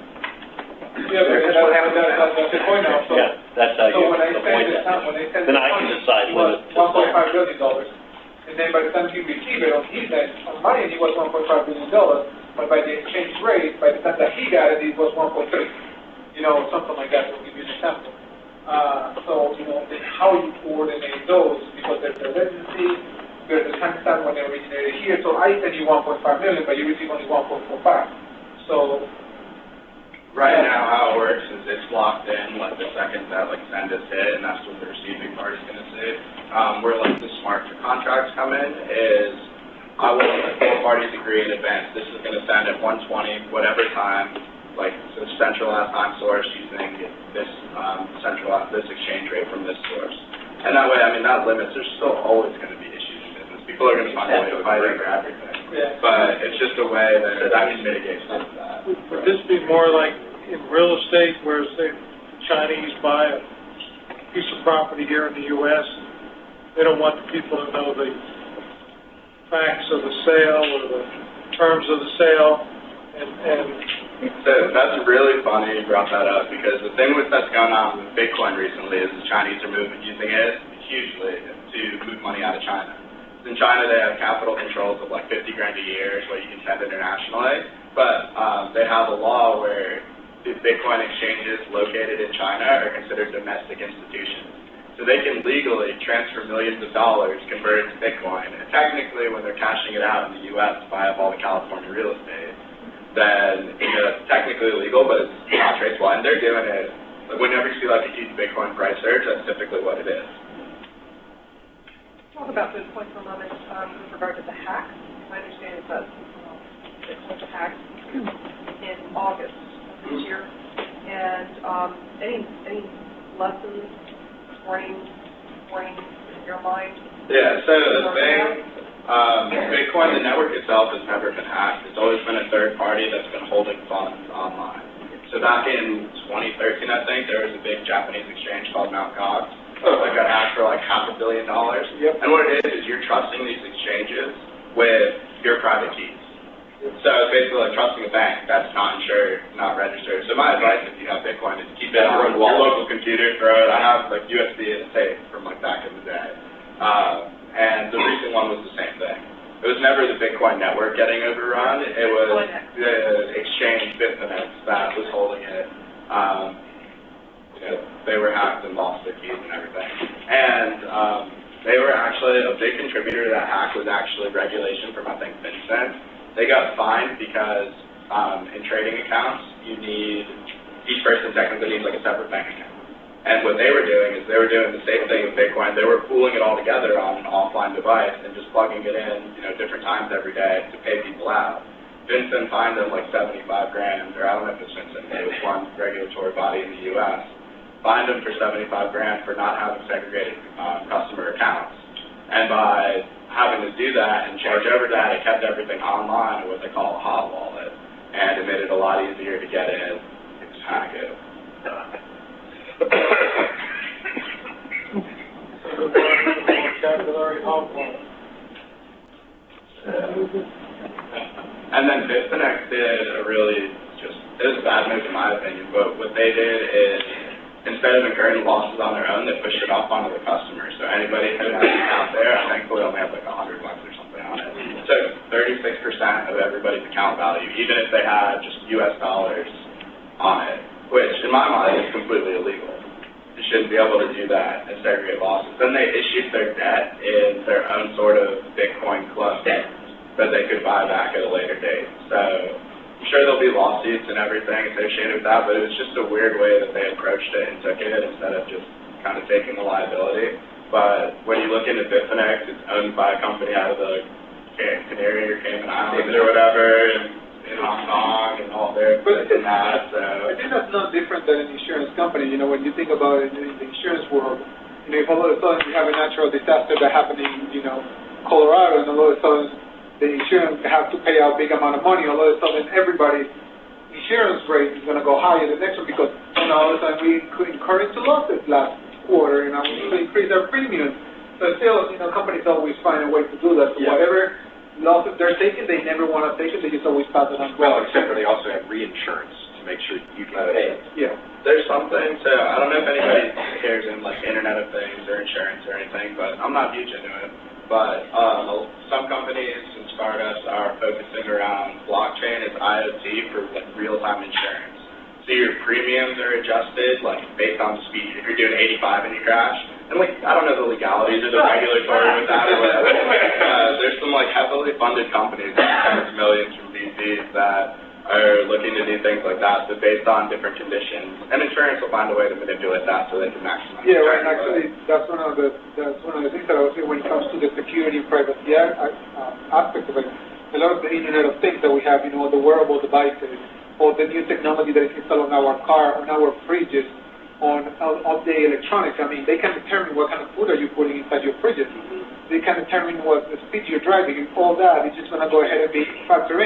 but that's the point now. So, yeah, that's how so you when I avoid send that. Then I can decide was whether $1.5 billion, and then by the time you receive it on his end, on my end, it was $1.5 billion, but by the exchange rate, by the time that he got it, it was 1.3. Something like that. We'll give you an example. So then how you coordinate those, because there's the latency, there's the timestamp when they originated here. So I send you 1.5 million, but you receive only 1.45. So right now, how it works is it's locked in like the second that send is hit, and that's what the receiving party's going to see. Where the smart contracts come in is I will both parties agree in advance. This is going to send at 1:20 whatever time, so centralized time source using this this exchange rate from this source. And that way, that limits. There's still always going to be issues in business. People are going to find a way to fight over everything. Yeah. But it's just a way that can mitigate some of that. Would this be more like in real estate, where say the Chinese buy a piece of property here in the U.S., they don't want the people to know the facts of the sale or the terms of the sale, and So that's really funny you brought that up, because the thing that's going on with Bitcoin recently is the Chinese are using it hugely to move money out of China. In China, they have capital controls of $50 grand a year, so you can send internationally, but they have a law where the Bitcoin exchanges located in China are considered domestic institutions. So they can legally transfer millions of dollars, convert it to Bitcoin, and technically when they're cashing it out in the U.S. to buy up all the California real estate, then it's technically illegal, but it's not traceable, and they're doing it. Whenever you see a huge Bitcoin price surge, that's typically what it is. Talk about this point for a moment with regard to the hack. My understanding is that Bitcoin was hacked in August of this year, and any lessons, warnings in your mind? Yeah, so the thing, Bitcoin, the network itself has never been hacked. It's always been a third party that's been holding funds online. So back in 2013, I think, there was a big Japanese exchange called Mt. Gox that got hacked for $500 million. Yep. And what it is you're trusting these exchanges with your private keys. So it's basically like trusting a bank that's not insured, not registered. So my advice if you have Bitcoin is keep it on your local computer, throw it. I have USB in a safe from back in the day. And the recent one was the same thing. It was never the Bitcoin network getting overrun. It was the exchange Bitfinex that was holding it. They were hacked and lost their keys and everything. And they were actually a big contributor to that hack was actually regulation from, I think, FinCEN. They got fined because in trading accounts, each person technically needs a separate bank account. And what they were doing is they were doing the same thing with Bitcoin. They were pooling it all together on an offline device and just plugging it in, different times every day to pay people out. FinCEN fined them like 75 grand, or I don't know if it's FinCEN, but it was one regulatory body in the U.S., fined them for 75 grand for not having segregated customer accounts. And by having to do that and change over that, it kept everything online, what they call a hot wallet, and it made it a lot easier to get in and hack it. And then Bitfinex did a really it was a bad move in my opinion, but what they did is, instead of incurring losses on their own, they pushed it off onto the customer. So anybody who has an account there, I thankfully only have like $100 or something on it. So 36% of everybody's account value, even if they had just US dollars on it, which in my mind is completely illegal. You shouldn't be able to do that and segregate losses. Then they issued their debt in their own sort of Bitcoin club that they could buy back at a later date. So I'm sure there'll be lawsuits and everything associated with that, but it was just a weird way that they approached it and took it instead of just kind of taking the liability. But when you look into Bitfinex, it's owned by a company out of the Canary or Cayman Islands or whatever, and in Hong Kong and all their this and that. So I think that's not different than an insurance company. You know, when you think about it in the insurance world, you know, if all of a sudden you have a natural disaster that happened in, you know, Colorado, and all of a sudden the insurance have to pay out a big amount of money, all of a sudden everybody's insurance rate is going to go higher the next one because, you know, all of a sudden we could incur into losses last quarter, you know, we need to increase our premiums. So still, you know, companies always find a way to do that. So whatever losses they're taking, they never want to take it, they just always pass it on. Well, except for they also have reinsurance to make sure you can pay it. Yeah. There's something, so I don't know if anybody cares in like Internet of Things or insurance or anything, but I'm not huge into it. But some companies and startups are focusing around blockchain as IoT for like real-time insurance. So your premiums are adjusted like based on the speed. If you're doing 85 and you crash, and like I don't know the legalities or the regulatory with that or whatever. There's some like heavily funded companies, tens of millions from VCs that are looking to do things like that, but based on different conditions. And insurance will find a way to manipulate that so they can maximize. Yeah, right. Actually, that's one of the things that I was saying when it comes to the security and privacy aspect of it. A lot of the Internet of Things that we have, you know, the wearable devices, or the new technology that is installed on our car, on our fridges, on the electronics. I mean, they can determine what kind of food are you putting inside your fridges. They can determine what the speed you're driving, and all that is just going to go ahead and be factored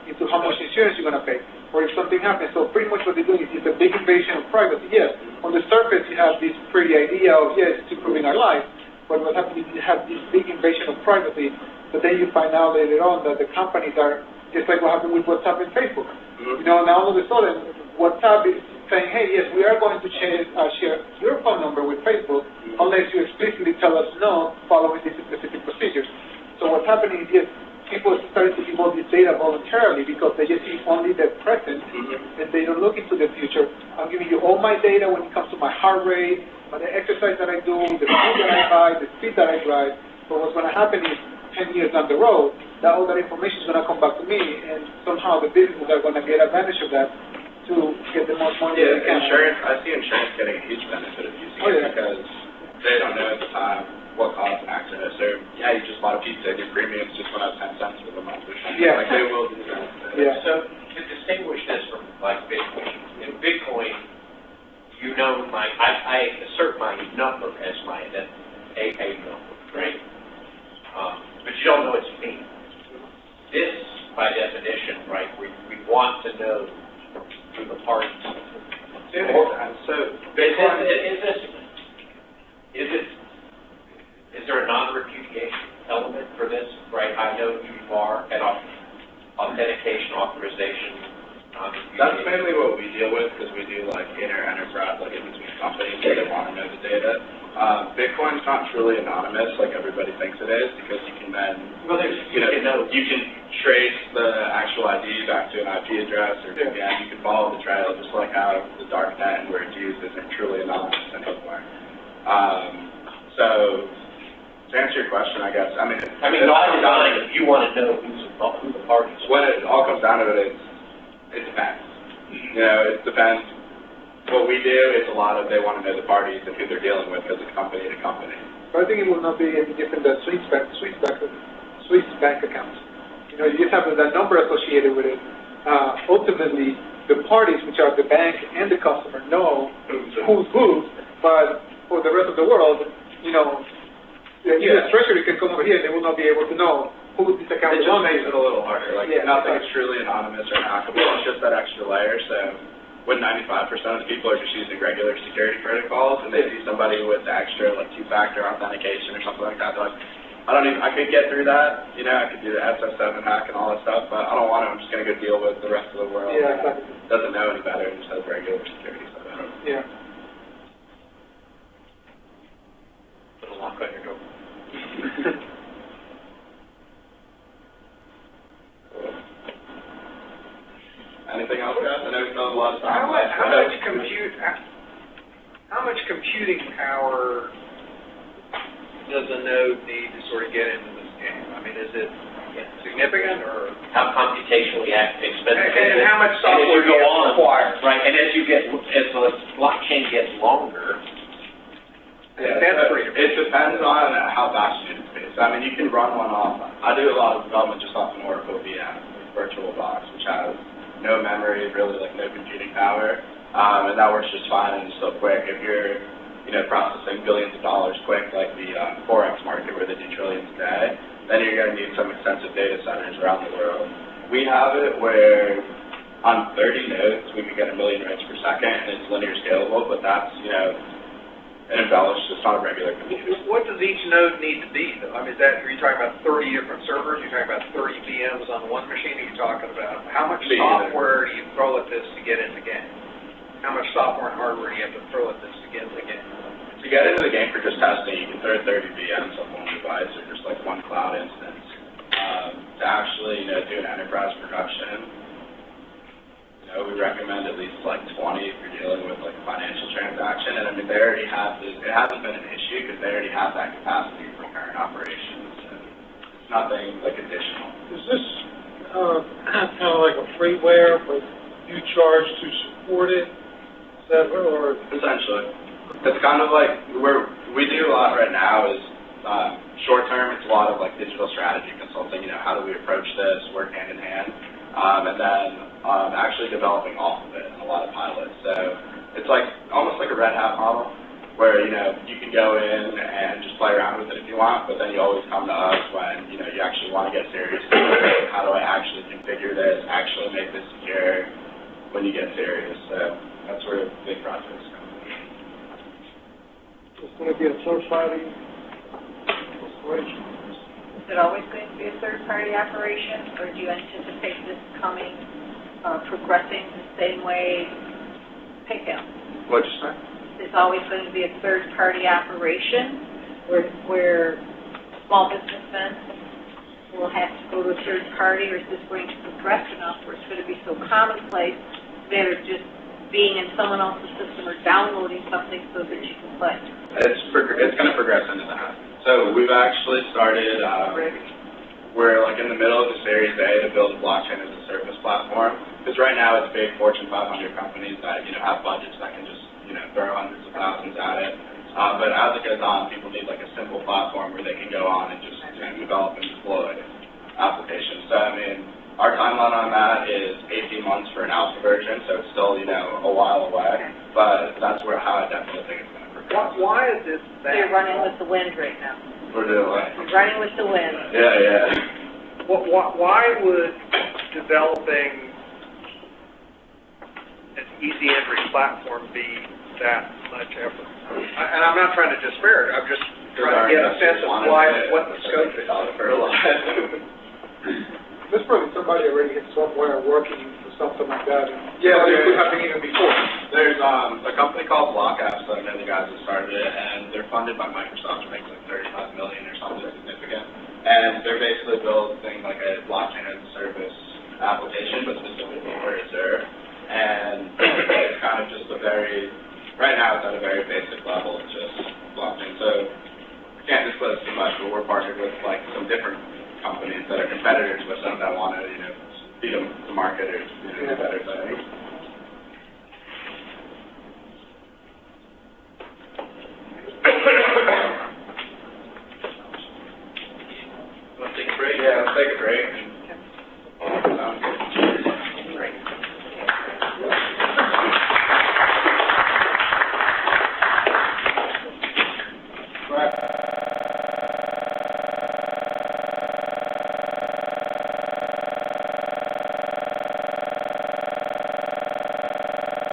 into how much insurance you're going to pay, or if something happens. So pretty much what they're doing is it's a big invasion of privacy. Yes, on the surface you have this pretty idea of, yes, it's improving our lives, but what happens is you have this big invasion of privacy, but then you find out later on that the companies are, just like what happened with WhatsApp and Facebook. You know, now all of a sudden, WhatsApp is saying, hey, yes, we are going to share your phone number with Facebook unless you explicitly tell us no following these specific procedures. So what's happening is, yes, people started to give all this data voluntarily because they just see only the present and they don't look into the future. I'm giving you all my data when it comes to my heart rate, the exercise that I do, the food that I buy, the speed that I drive. But what's going to happen is 10 years down the road, that all that information is going to come back to me, and somehow the businesses are going to get advantage of that to get the most money they can. Insurance, I see insurance getting a huge benefit of using it because they don't know at the time what caused an accident. So, yeah, you just bought a pizza and your premiums just went up 10 cents for the month or something. Yeah. Like, they will do that. Yeah. So, to distinguish this from, like, Bitcoin, in Bitcoin, you know, I assert my number as my a number, right? But you don't know it's me. This, by definition, right, we want to know who the parties are. So, Bitcoin... Is there a non-repudiation element for this, right? I know who you are, and authentication, authorization, That's mainly what we deal with because we do like inter-enterprise, like in between companies where they want to know the data. Bitcoin's not truly anonymous like everybody thinks it is because you can then, you can trace the actual ID back to an IP address or VPN. You can follow the trail just like how the dark net and where it's used isn't truly anonymous anymore. So, to answer your question, I guess, I mean, bottom line, if you want to know who the parties are. When it all comes down to it, it depends. You know, it depends. What we do is a lot of they want to know the parties and who they're dealing with because it's company to company. But I think it will not be any different than Swiss bank accounts. You know, you just have that number associated with it. Ultimately, the parties, which are the bank and the customer, know who's who, but for the rest of the world, you know, the U.S. Treasury can come over here and they will not be able to know who this account It just belongs makes to. it a little harder. Like, Yeah, nothing is truly anonymous or hackable. It's just that extra layer. So when 95% of the people are just using regular security protocols and they see somebody with the extra, like, two-factor authentication or something like that, they're like, I could get through that. You know, I could do the SS7 hack and all that stuff, but I don't want to. I'm just going to go deal with the rest of the world. Yeah, exactly. Doesn't know any better and just has regular security setup. Yeah. Put a lock on your door. Anything else, guys? I know we spent a lot of time. How much computing power does a node need to sort of get into this game? I mean, is it significant, or How computationally expensive and is it? how much And as software you do go you on, require? right, and as the blockchain gets longer, Yeah, That's so pretty it depends on how fast you need it to be. So, I mean, you can run one off. I do a lot of development just off an Oracle VM, VirtualBox, which has no memory, really, like, no computing power, and that works just fine and it's still quick. If you're, you know, processing billions of dollars quick, like the Forex market where they do trillions a day, then you're going to need some extensive data centers around the world. We have it where on 30 nodes, we can get 1 million writes per second, and it's linear scalable, but that's, you know, an embellished, it's not a regular computer. what does each node need to be, though? I mean, are you talking about 30 different servers? Are you talking about 30 VMs on one machine? Are you talking about how much software do you throw at this to get in the game? How much software and hardware do you have to throw at this to get in the game? To get into the game for just testing, you can throw 30 VMs on one device or just like one cloud instance. To actually, you know, do an enterprise production, you know, we recommend at least like 20 if you're dealing with like a financial transaction. And I mean, they already have this, it hasn't been an issue because they already have that capacity for current operations. And it's nothing like additional. Is this kind of like a freeware, but you charge to support it? Is that, or Essentially. It's kind of like where we do a lot right now is short term, it's a lot of like digital strategy consulting, you know, how do we approach this, work hand in hand, and then actually developing off of it in a lot of pilots. So it's like almost like a Red Hat model where, you know, you can go in and just play around with it if you want, but then you always come to us when, you know, you actually want to get serious. How do I actually configure this, actually make this secure when you get serious? So that's where big projects come. it's going to be a third-party operation? Is it always going to be a third-party operation, or do you anticipate this coming, progressing the same way PayPal? What'd you say? It's always going to be a third-party operation where small businessmen will have to go to a third party, or is this going to progress enough where it's going to be so commonplace that it's just being in someone else's system or downloading something so that you can play? It's going to progress into that. So we've actually started, we're like in the middle of the Series A to build a blockchain as a service platform. Because right now it's big Fortune 500 companies that, you know, have budgets that can just, you know, throw hundreds of thousands at it. But as it goes on, people need like a simple platform where they can go on and just, you know, develop and deploy applications. So I mean, our timeline on that is 18 months for an alpha version, so it's still, you know, a while away. But that's how I definitely think it's going to progress. Why is this that? You're running with the wind right now. We're doing like, You're running with the wind. yeah. Why would developing an easy entry platform be that much effort? And I'm not trying to disparage. I'm just trying to get a sense of what the scope is. There's probably somebody already in software working for something like that. Yeah, it could happen even before. There's a company called Block Apps that I know the guys that started it, and they're funded by Microsoft. I think it's like $35 million or something significant. And they're basically building like a blockchain as a service application, but specifically for Azure. And it's kind of just right now it's at a very basic level. It's just blockchain. So we can't disclose too much, but we're partnered with like some different companies that are competitors with some that want to, you know, feed them to market or, you know, do better things.